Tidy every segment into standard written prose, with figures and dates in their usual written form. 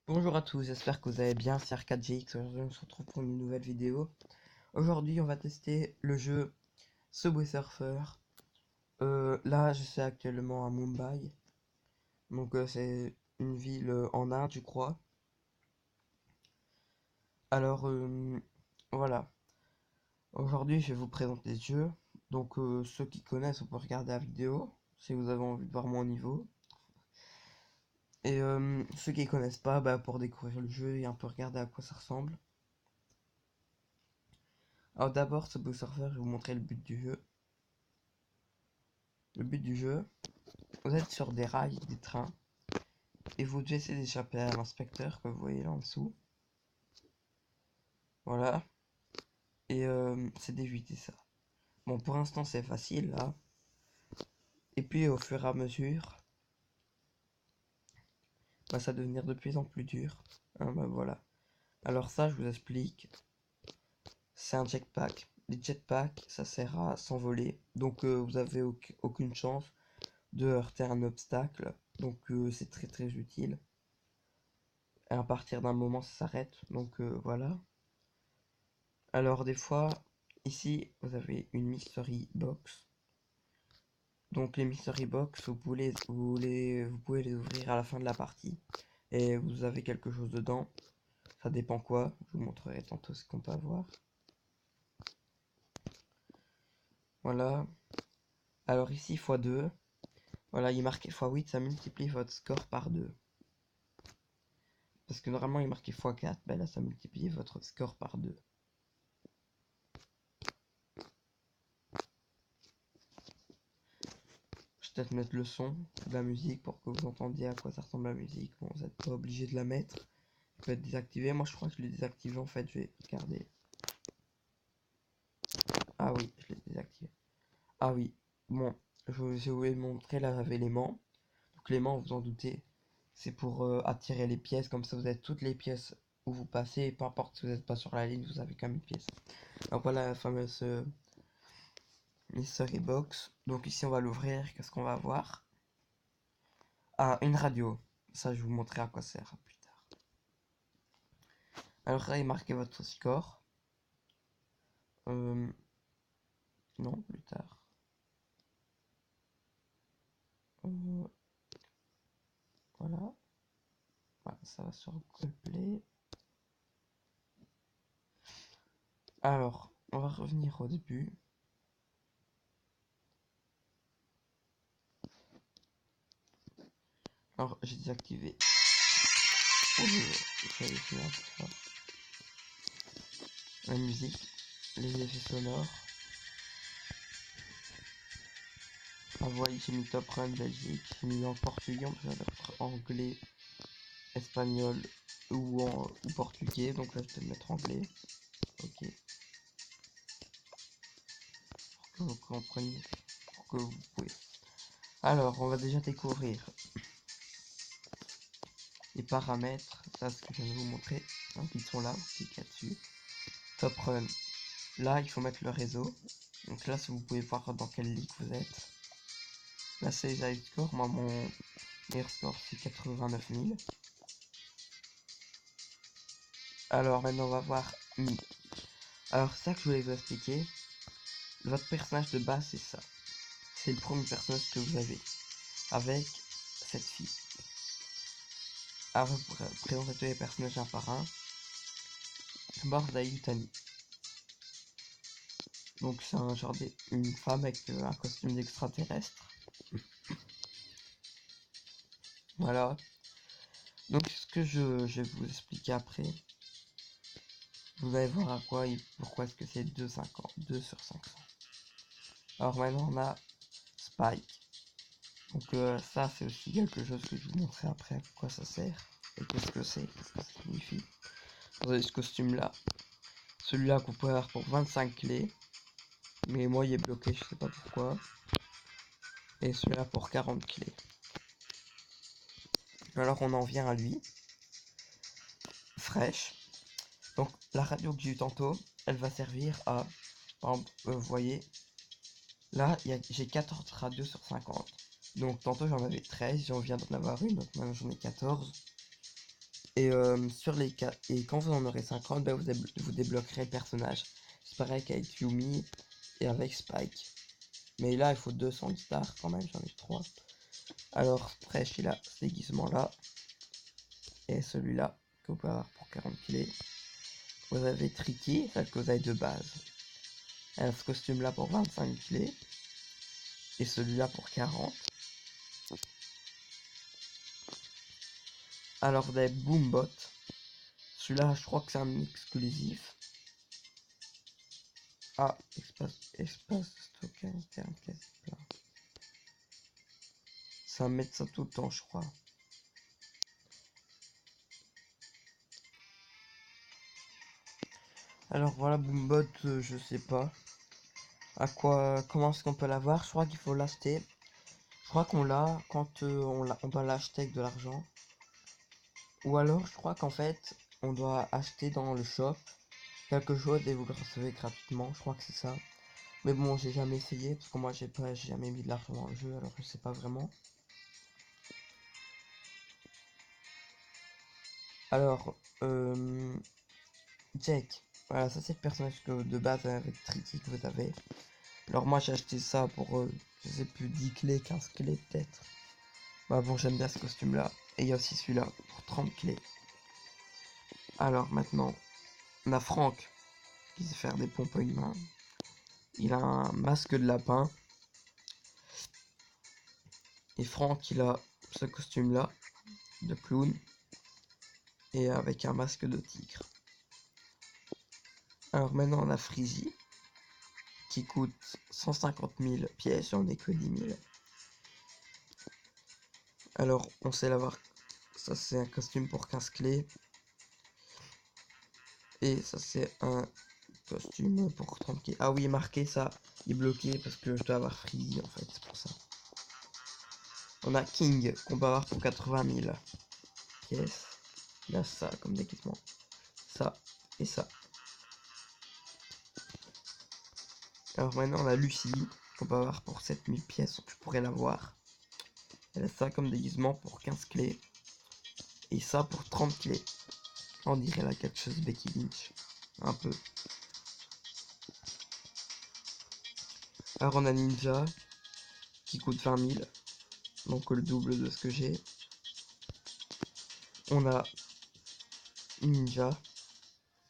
Bonjour à tous, j'espère que vous allez bien, c'est Arcade-GX. Aujourd'hui on se retrouve pour une nouvelle vidéo. Aujourd'hui on va tester le jeu Subway Surfer. Là je suis actuellement à Mumbai. Donc c'est une ville en Inde je crois. Alors voilà. Aujourd'hui je vais vous présenter ce jeu. Donc ceux qui connaissent on peut regarder la vidéo si vous avez envie de voir mon niveau. Et ceux qui connaissent pas, pour découvrir le jeu et un peu regarder à quoi ça ressemble. Alors d'abord, Subway Surfer, je vais vous montrer le but du jeu. Le but du jeu, vous êtes sur des rails, des trains, et vous devez essayer d'échapper à l'inspecteur que vous voyez là en dessous. Voilà. Et c'est d'éviter ça. Bon, pour l'instant c'est facile là. Et puis au fur et à mesure, ça va devenir de plus en plus dur. Hein, voilà. Alors ça, je vous explique. C'est un jetpack. Les jetpacks, ça sert à s'envoler. Donc vous avez aucune chance de heurter un obstacle. Donc c'est très très utile. Et à partir d'un moment, ça s'arrête. Donc voilà. Alors des fois, ici, vous avez une mystery box. Donc les mystery box, vous pouvez les ouvrir à la fin de la partie. Et vous avez quelque chose dedans. Ça dépend quoi. Je vous montrerai tantôt ce qu'on peut avoir. Voilà. Alors ici, x2. Voilà, il est marqué x8, ça multiplie votre score par 2. Parce que normalement, il est marqué x4. Ben là, ça multiplie votre score par 2. Je vais peut-être mettre le son de la musique pour que vous entendiez à quoi ça ressemble la musique. Bon, vous n'êtes pas obligé de la mettre. Elle peut être désactivée. Moi, je crois que je l'ai désactivé en fait. Je vais regarder. Ah oui, je l'ai désactivé. Ah oui. Bon, je vais montrer là l'aimant. Donc l'aimant, vous en doutez, c'est pour attirer les pièces. Comme ça, vous avez toutes les pièces où vous passez. Et peu importe si vous n'êtes pas sur la ligne, vous avez quand même une pièce. Donc voilà la fameuse mystery box. Donc ici, on va l'ouvrir. Qu'est-ce qu'on va avoir? Ah, une radio. Ça, je vais vous montrer à quoi ça sert plus tard. Alors là, il marquez votre score. Non, plus tard. Voilà. Voilà, ça va sur Google Play. Alors, on va revenir au début. Alors, j'ai désactivé. Oh, j'avais fait un peu fort. La musique, les effets sonores. Ah, voilà, j'ai mis Top Run Belgique. J'ai mis en portugais, on peut mettre anglais, espagnol ou portugais. Donc là, je vais mettre anglais. Ok. Pour que vous compreniez, pour que vous pouvez. Alors, on va déjà découvrir les paramètres. Ça, ce que je viens de vous montrer. Hein, ils sont là, vous cliquez dessus. Top Run. Là, il faut mettre le réseau. Donc là, si vous pouvez voir dans quelle ligue vous êtes. Là, c'est les high scores. Moi, mon meilleur score, c'est 89 000. Alors, maintenant, on va voir Mi. Alors, ça que je voulais vous expliquer. Votre personnage de base, c'est ça. C'est le premier personnage que vous avez. Avec cette fille. Alors, pour présenter tous les personnages un par un. Borda Yutani. Donc, c'est un genre une femme avec un costume d'extraterrestre. Voilà. Donc, ce que je vais vous expliquer après. Vous allez voir à quoi et pourquoi est-ce que c'est 2 sur 500. Alors maintenant on a Spike. Donc ça c'est aussi quelque chose que je vous montrerai après à quoi ça sert. Et qu'est-ce que c'est, qu'est-ce que ça signifie. Vous avez ce costume là. Celui-là que vous pouvez avoir pour 25 clés. Mais moi il est bloqué, je sais pas pourquoi. Et celui-là pour 40 clés. Alors on en vient à lui. Fresh. Donc la radio que j'ai eu tantôt, elle va servir à, par exemple, vous voyez, Là, j'ai 14 radios sur 50. Donc tantôt j'en avais 13, j'en viens d'en avoir une, donc maintenant j'en ai 14. Et sur les 4, et quand vous en aurez 50, bah, vous débloquerez le personnage. C'est pareil qu'avec Yumi et avec Spike. Mais là, il faut 200 guitares quand même, j'en ai 3. Alors, Fresh, il a ce déguisement-là. Et celui-là, que vous pouvez avoir pour 40 clés. Vous avez Tricky, celle que vous avez de base. Elle a ce costume-là pour 25 clés. Et celui-là pour 40. Alors, vous avez Boombot. Celui-là, je crois que c'est un exclusif. Ah, espace stockage interne quasi plein. Ça va mettre ça tout le temps, je crois. Alors voilà, Boombot, je sais pas. Comment est-ce qu'on peut l'avoir? Je crois qu'il faut l'acheter. Je crois qu'on l'a quand on doit l'acheter avec de l'argent. Ou alors, je crois qu'en fait, on doit acheter dans le shop quelque chose et vous le recevez gratuitement. Je crois que c'est ça. Mais bon, j'ai jamais essayé parce que moi, j'ai jamais mis de l'argent dans le jeu, alors je sais pas vraiment. Alors, Jake. Voilà, ça c'est le personnage de base avec Tricky que vous avez. Alors moi j'ai acheté ça pour, je sais plus, 10 clés, 15 clés peut-être. Bah bon, j'aime bien ce costume là. Et il y a aussi celui-là pour 30 clés. Alors maintenant, on a Franck qui sait faire des pompes à une main. Il a un masque de lapin. Et Franck il a ce costume là de clown. Et avec un masque de tigre. Alors maintenant on a Freezy qui coûte 150 000 pièces, j'en ai que 10 000. Alors on sait l'avoir. Ça c'est un costume pour 15 clés. Et ça c'est un costume pour 30 clés. Ah oui, marqué ça, il est bloqué parce que je dois avoir Freezy en fait, c'est pour ça. On a King qu'on peut avoir pour 80 000 pièces. Il a ça comme déguisement. Ça et ça. Alors maintenant on a Lucie qu'on peut avoir pour 7000 pièces, donc je pourrais l'avoir. Elle a ça comme déguisement pour 15 clés. Et ça pour 30 clés. On dirait la catcheuse Becky Lynch. Un peu. Alors on a Ninja qui coûte 20 000. Donc le double de ce que j'ai. On a Ninja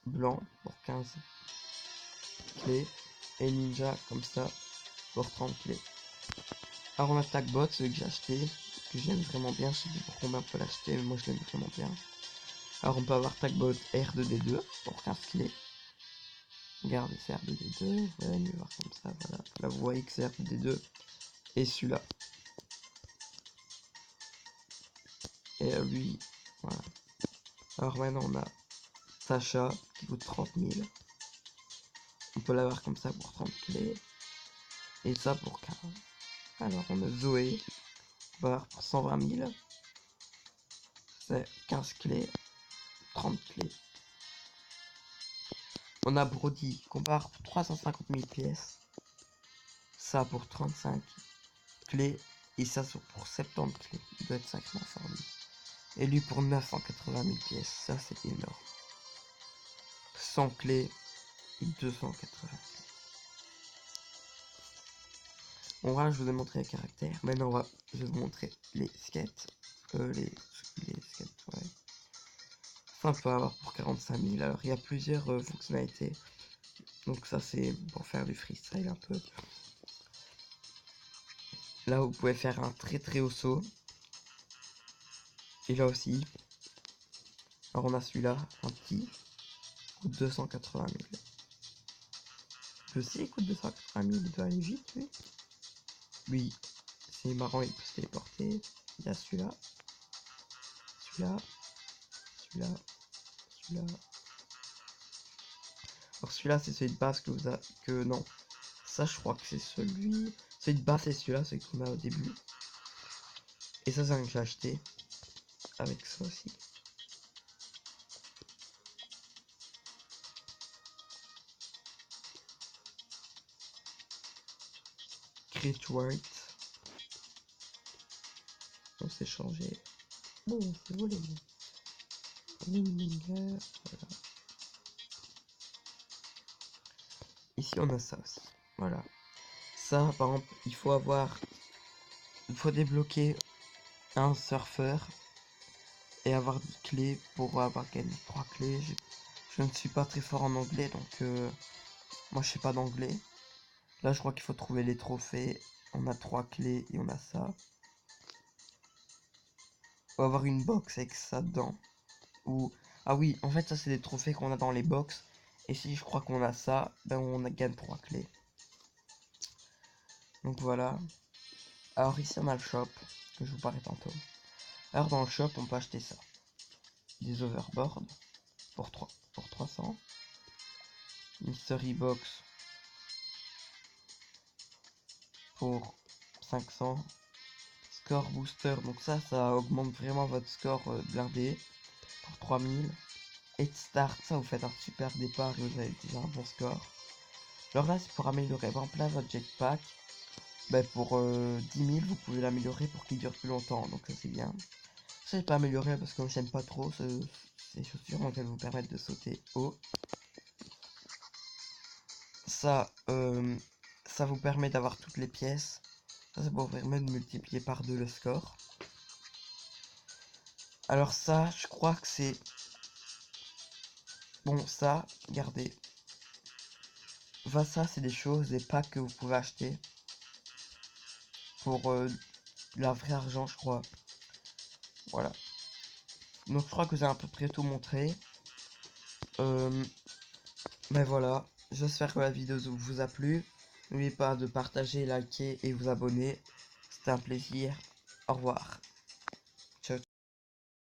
blanc pour 15 clés. Et Ninja comme ça pour 30 clés. Alors on a Tagbot, celui que j'ai acheté, que j'aime vraiment bien. Je sais plus pour combien on peut l'acheter, mais moi je l'aime vraiment bien. Alors on peut avoir Tagbot R2D2 pour 15 clés. Regardez, c'est R2D2, voilà, on va voir comme ça, voilà. Là vous voyez que c'est R2D2. Et celui-là. Et lui, voilà. Alors maintenant on a Sacha qui coûte 30 000. On peut l'avoir comme ça pour 30 clés. Et ça pour 15. Alors on a Zoé. On va avoir pour 120 000. C'est 15 clés. 30 clés. On a Brody qu'on part pour 350 000 pièces. Ça pour 35 clés. Et ça pour 70 clés. Il doit être sacrément fort lui. Et lui pour 980 000 pièces. Ça c'est énorme. 100 clés et 280 clés. Bon voilà, je vous ai montré les caractères. Maintenant je vais vous montrer les skates. Les skates, ouais. Ça on peut avoir pour 45 000. Alors il y a plusieurs fonctionnalités. Donc ça c'est pour faire du freestyle un peu. Là vous pouvez faire un très très haut saut. Et là aussi. Alors on a celui-là, un petit. Coûte 280 000. Je sais, il coûte 280 000. Il doit aller vite lui. Lui, c'est marrant, il peut se téléporter. Il y a celui-là. Celui-là. Celui-là. Celui-là. Alors celui-là c'est celui de base que vous avez. Que non. Ça je crois que c'est celui. Celui de base c'est celui-là, celui qu'on a au début. Et ça c'est un que j'ai acheté. Avec ça aussi. Great White. On s'est changé. Bon, c'est volé. Voilà. Ici on a ça aussi. Voilà. Ça par exemple, il faut débloquer un surfeur et avoir 10 clés pour avoir gagné 3 clés. Je ne suis pas très fort en anglais, donc moi je sais pas d'anglais. Là je crois qu'il faut trouver les trophées. On a 3 clés et on a ça. Faut avoir une box avec ça dedans. Ou ah oui, en fait ça c'est des trophées qu'on a dans les box. Et si je crois qu'on a ça, ben on gagne 3 clés. Donc voilà. Alors ici on a le shop que je vous parlais tantôt. Alors dans le shop on peut acheter ça. Des overboards pour 300. Mystery box pour 500. Score booster, donc ça augmente vraiment votre score blindé pour 3000. Head start, ça vous faites un super départ et vous avez déjà un bon score. Alors là c'est pour améliorer par exemple là votre jetpack. Ben pour 10 000 vous pouvez l'améliorer pour qu'il dure plus longtemps, donc ça c'est bien. Ça n'est pas amélioré parce que j'aime pas trop ces chaussures, donc elles vous permettent de sauter haut. Ça, ça vous permet d'avoir toutes les pièces. Ça vous permet de multiplier par 2 le score. Alors ça, je crois que c'est... Bon, ça, regardez. Ça, c'est des choses, des packs que vous pouvez acheter. Pour la vraie argent, je crois. Voilà. Donc je crois que j'ai à peu près tout montré. Ben voilà. J'espère que la vidéo vous a plu. N'oubliez pas de partager, liker et vous abonner. C'était un plaisir. Au revoir.